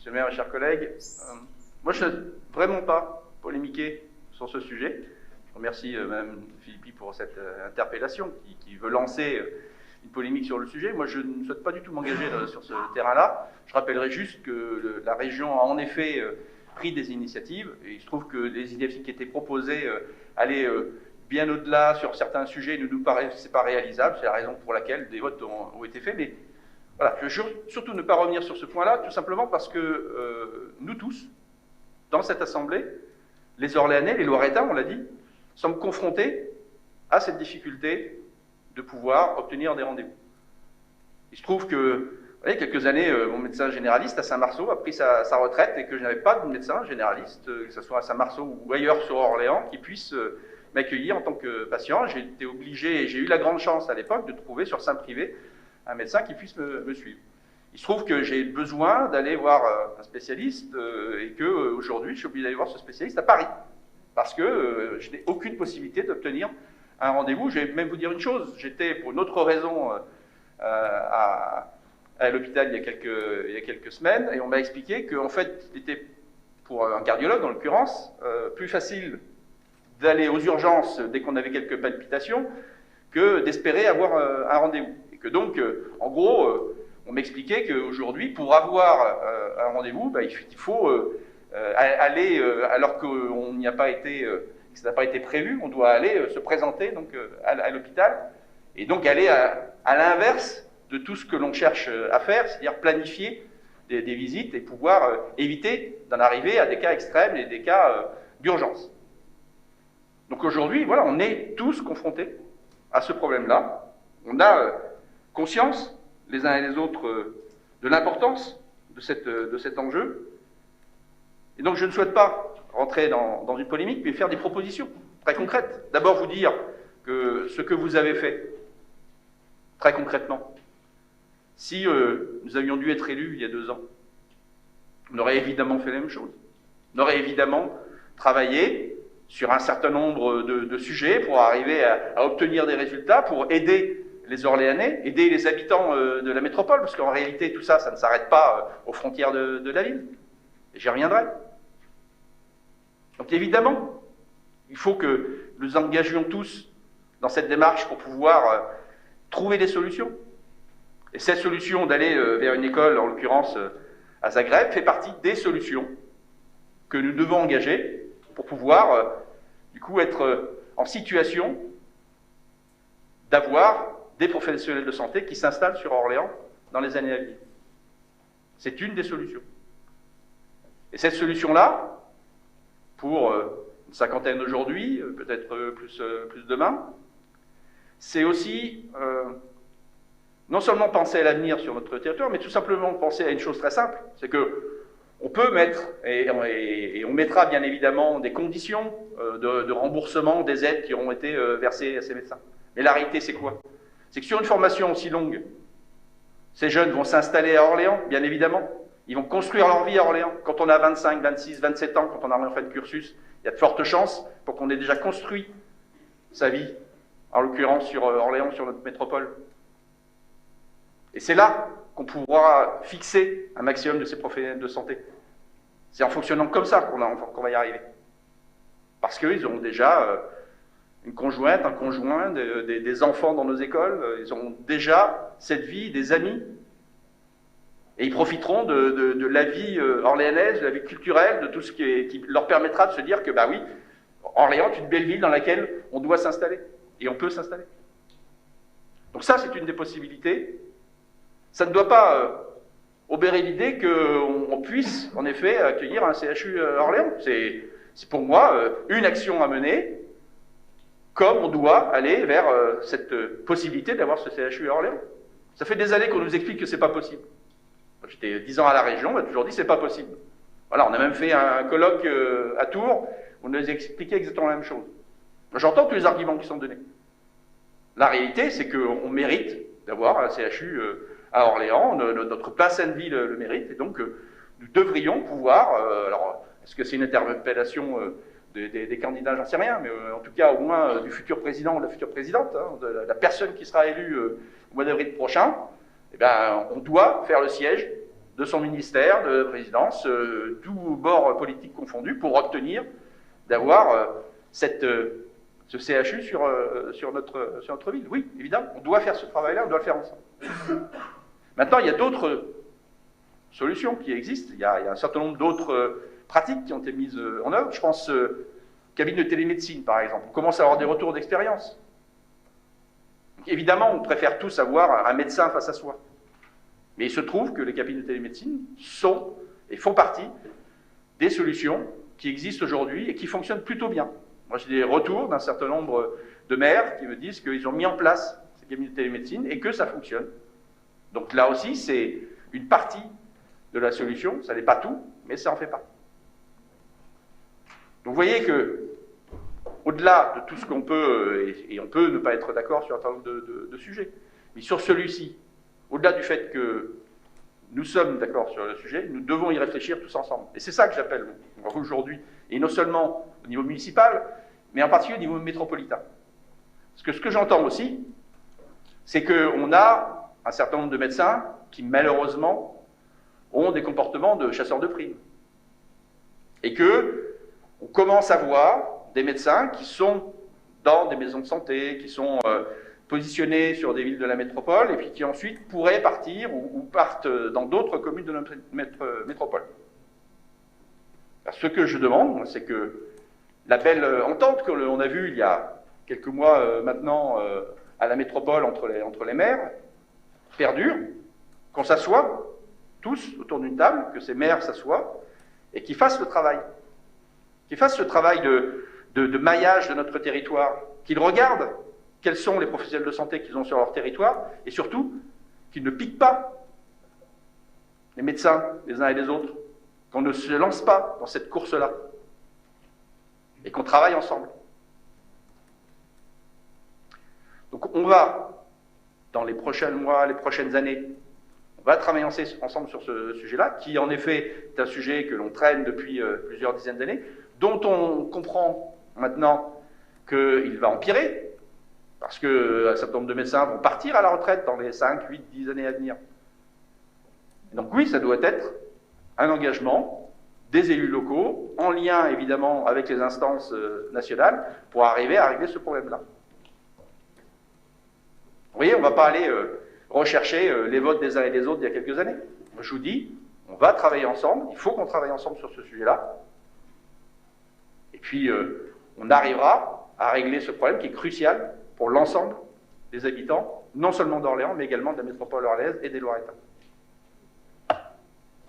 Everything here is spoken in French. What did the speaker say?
Monsieur le maire, mes chers collègues, moi je ne souhaite vraiment pas polémiquer sur ce sujet. Je remercie Mme Philippi pour cette interpellation qui veut lancer une polémique sur le sujet. Moi je ne souhaite pas du tout m'engager sur ce terrain-là. Je rappellerai juste que la région a en effet pris des initiatives, et il se trouve que les initiatives qui étaient proposées allaient bien au-delà sur certains sujets, ne nous paraissaient pas réalisables. C'est la raison pour laquelle des votes ont été faits. Mais voilà, je veux surtout ne pas revenir sur ce point-là, tout simplement parce que nous tous, dans cette Assemblée, les Orléanais, les Loiretains, on l'a dit, sommes confrontés à cette difficulté de pouvoir obtenir des rendez-vous. Il se trouve que, vous voyez, quelques années, mon médecin généraliste à Saint-Marceau a pris sa retraite et que je n'avais pas de médecin généraliste, que ce soit à Saint-Marceau ou ailleurs sur Orléans, qui puisse m'accueillir en tant que patient. J'ai été obligé, et j'ai eu la grande chance à l'époque de trouver sur Saint-Privé un médecin qui puisse me suivre. Il se trouve que j'ai besoin d'aller voir un spécialiste et qu'aujourd'hui, je suis obligé d'aller voir ce spécialiste à Paris parce que je n'ai aucune possibilité d'obtenir un rendez-vous. Je vais même vous dire une chose, j'étais pour une autre raison à l'hôpital il y a quelques semaines et on m'a expliqué qu'en fait, il était, pour un cardiologue en l'occurrence, plus facile d'aller aux urgences dès qu'on avait quelques palpitations que d'espérer avoir un rendez-vous. Et que donc, en gros, on m'expliquait qu'aujourd'hui, pour avoir un rendez-vous, il faut aller, alors qu'on n'y a pas été, que ça n'a pas été prévu, on doit aller se présenter donc, à l'hôpital, et donc aller à l'inverse de tout ce que l'on cherche à faire, c'est-à-dire planifier des visites et pouvoir éviter d'en arriver à des cas extrêmes et des cas d'urgence. Donc aujourd'hui, voilà, on est tous confrontés à ce problème-là. On a conscience, les uns et les autres, de l'importance de cet enjeu. Et donc je ne souhaite pas rentrer dans une polémique, mais faire des propositions très concrètes. D'abord vous dire que ce que vous avez fait, très concrètement, si nous avions dû être élus il y a 2 ans, on aurait évidemment fait la même chose. On aurait évidemment travaillé sur un certain nombre de sujets pour arriver à obtenir des résultats, pour aider les Orléanais, aider les habitants de la métropole, parce qu'en réalité, tout ça, ça ne s'arrête pas aux frontières de la ville. Et j'y reviendrai. Donc évidemment, il faut que nous engagions tous dans cette démarche pour pouvoir trouver des solutions. Et cette solution d'aller vers une école, en l'occurrence à Zagreb, fait partie des solutions que nous devons engager pour pouvoir, du coup, être en situation d'avoir des professionnels de santé qui s'installent sur Orléans dans les années à venir. C'est une des solutions. Et cette solution-là, pour une cinquantaine aujourd'hui, peut-être plus demain, c'est aussi non seulement penser à l'avenir sur notre territoire, mais tout simplement penser à une chose très simple, c'est que on peut mettre, et on mettra bien évidemment des conditions de remboursement des aides qui auront été versées à ces médecins. Mais la réalité, c'est quoi? C'est que sur une formation aussi longue, ces jeunes vont s'installer à Orléans, bien évidemment. Ils vont construire leur vie à Orléans. Quand on a 25, 26, 27 ans, quand on a rien fait de cursus, il y a de fortes chances pour qu'on ait déjà construit sa vie, en l'occurrence sur Orléans, sur notre métropole. Et c'est là qu'on pourra fixer un maximum de ces professionnels de santé. C'est en fonctionnant comme ça qu'on va y arriver. Parce qu'ils auront déjà une conjointe, un conjoint, des enfants dans nos écoles, ils auront déjà cette vie, des amis, et ils profiteront de la vie orléanaise, de la vie culturelle, de tout ce qui leur permettra de se dire que, bah oui, Orléans est une belle ville dans laquelle on doit s'installer, et on peut s'installer. Donc ça, c'est une des possibilités. Ça ne doit pas obérer l'idée qu'on puisse, en effet, accueillir un CHU à Orléans. C'est pour moi une action à mener, comme on doit aller vers cette possibilité d'avoir ce CHU à Orléans. Ça fait des années qu'on nous explique que ce n'est pas possible. J'étais 10 ans à la région, on m'a toujours dit que ce n'est pas possible. Voilà, on a même fait un colloque à Tours, où on nous expliquait exactement la même chose. J'entends tous les arguments qui sont donnés. La réalité, c'est qu'on mérite d'avoir un CHU à Orléans, notre bassin de vie le mérite, et donc nous devrions pouvoir, alors est-ce que c'est une interpellation des candidats, j'en sais rien, mais en tout cas au moins du futur président ou de la future présidente, hein, de la personne qui sera élue au mois d'avril prochain, eh bien, on doit faire le siège de son ministère, de présidence, tous bords politiques confondus, pour obtenir d'avoir ce CHU sur notre ville. Oui, évidemment, on doit faire ce travail-là, on doit le faire ensemble. Maintenant, il y a d'autres solutions qui existent, il y a un certain nombre d'autres pratiques qui ont été mises en œuvre. Je pense cabinet de télémédecine, par exemple. On commence à avoir des retours d'expérience. Évidemment, on préfère tous avoir un médecin face à soi. Mais il se trouve que les cabinets de télémédecine sont et font partie des solutions qui existent aujourd'hui et qui fonctionnent plutôt bien. Moi, j'ai des retours d'un certain nombre de maires qui me disent qu'ils ont mis en place ces cabinets de télémédecine et que ça fonctionne. Donc là aussi, c'est une partie de la solution. Ça n'est pas tout, mais ça en fait partie. Donc vous voyez que, au-delà de tout ce qu'on peut, et on peut ne pas être d'accord sur un certain nombre de sujets, mais sur celui-ci, au-delà du fait que nous sommes d'accord sur le sujet, nous devons y réfléchir tous ensemble. Et c'est ça que j'appelle aujourd'hui, et non seulement au niveau municipal, mais en particulier au niveau métropolitain. Parce que ce que j'entends aussi, c'est qu'on a un certain nombre de médecins qui, malheureusement, ont des comportements de chasseurs de primes. Et qu'on commence à voir des médecins qui sont dans des maisons de santé, qui sont positionnés sur des villes de la métropole, et puis qui ensuite pourraient partir ou partent dans d'autres communes de notre métropole. Alors, ce que je demande, c'est que la belle entente qu'on a vue il y a quelques mois maintenant à la métropole entre les maires perdure, qu'on s'assoie tous autour d'une table, que ces maires s'assoient et qu'ils fassent le travail. Qu'ils fassent ce travail de maillage de notre territoire, qu'ils regardent quels sont les professionnels de santé qu'ils ont sur leur territoire, et surtout, qu'ils ne piquent pas les médecins les uns et les autres, qu'on ne se lance pas dans cette course-là, et qu'on travaille ensemble. Donc on va, dans les prochains mois, les prochaines années, on va travailler ensemble sur ce sujet-là, qui en effet est un sujet que l'on traîne depuis plusieurs dizaines d'années, dont on comprend maintenant qu'il va empirer, parce qu'un certain nombre de médecins vont partir à la retraite dans les 5, 8, 10 années à venir. Donc oui, ça doit être un engagement des élus locaux, en lien évidemment avec les instances nationales, pour arriver à régler ce problème-là. Vous voyez, on ne va pas aller rechercher les votes des uns et des autres d'il y a quelques années. Moi, je vous dis, on va travailler ensemble, il faut qu'on travaille ensemble sur ce sujet-là, et puis on arrivera à régler ce problème qui est crucial pour l'ensemble des habitants, non seulement d'Orléans, mais également de la métropole orléanaise et des Loiretains.